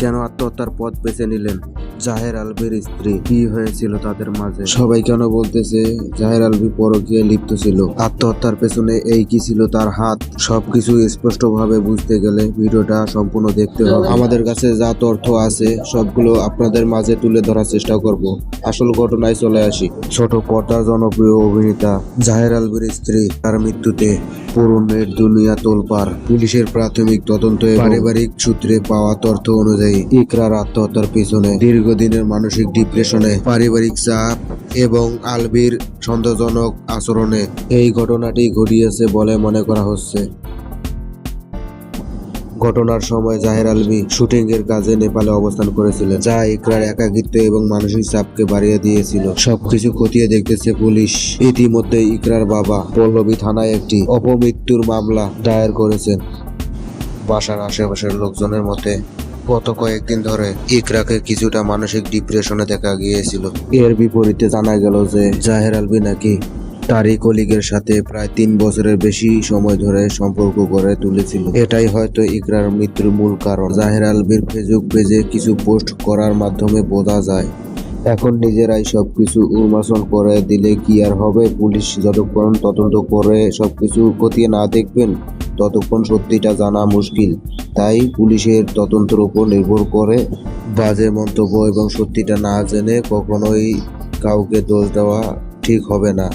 কেন আত্মহত্যার পথ বেছে নিলেন জাহের আলভির স্ত্রী? কি হয়েছিল তাদের মাঝে? সবাই কেন বলতেছে জাহের আলভি পরকীয়ায় লিপ্ত ছিল? আত্মহত্যার পেছনে এই কি ছিল তার হাত? সবকিছু স্পষ্টভাবে বুঝতে গেলে ভিডিওটা সম্পূর্ণ দেখতে হবে। আমাদের কাছে যা তথ্য আছে সবগুলো আপনাদের মাঝে তুলে ধরার চেষ্টা করব। আসল ঘটনায় চলে আসি। ছোট পর্দার জনপ্রিয় অভিনেতা জাহের আলভির স্ত্রী তার মৃত্যুতে পুরো নেট দুনিয়া তোলপাড়। পুলিশের প্রাথমিক তদন্ত এবং পারিবারিক সূত্রে পাওয়া তথ্য অনুযায়ী ইকরার আত্মহত্যার পিছনে দীর্ঘদিনের মানসিক ডিপ্রেশনে, পারিবারিক চাপ এবং আলভির সন্দেহজনক আচরণে এই ঘটনাটি ঘটিয়েছে বলে মনে করা হচ্ছে। ঘটনার সময় জাহের আলভি শুটিং এর কাজে নেপালে অবস্থান করেছিলেন, যা ইকরার একাকিত্ব এবং মানসিক চাপকে বাড়িয়ে দিয়েছিল। সবকিছু খতিয়ে দেখতেছে পুলিশ। ইতিমধ্যে ইকরার বাবা পল্লবী থানায় একটি অপমৃত্যুর মামলা দায়ের করেছেন। বাসার আশেপাশের লোকজনের মতে গত কয়েকদিন ধরে ইকরাকে কিছুটা মানসিক ডিপ্রেশনে দেখা গিয়েছিল। এর বিপরীতে জানা গেল যে জাহের আলভি নাকি তারই কলিগের সাথে প্রায় 3 বছরের বেশি সময় ধরে সম্পর্ক গড়ে তুলেছিল। এটাই হয়তো ইকরার মৃত্যুর মূল কারণ। জাহের আলভির ফেসবুক পেজে কিছু পোস্ট করার মাধ্যমে বোঝা যায় এখন নিজেরাই সবকিছু উন্মোচন করে দিলে কি আর হবে? পুলিশ যতক্ষণ তদন্ত করে সবকিছু খতিয়ে না দেখবেন ততক্ষণ সত্যিটা জানা মুশকিল। তাই পুলিশের তদন্তের উপর নির্ভর করে বাজে মন্তব্য এবং সত্যিটা না জেনে কখনোই কাউকে দোষ দেওয়া ঠিক হবে না।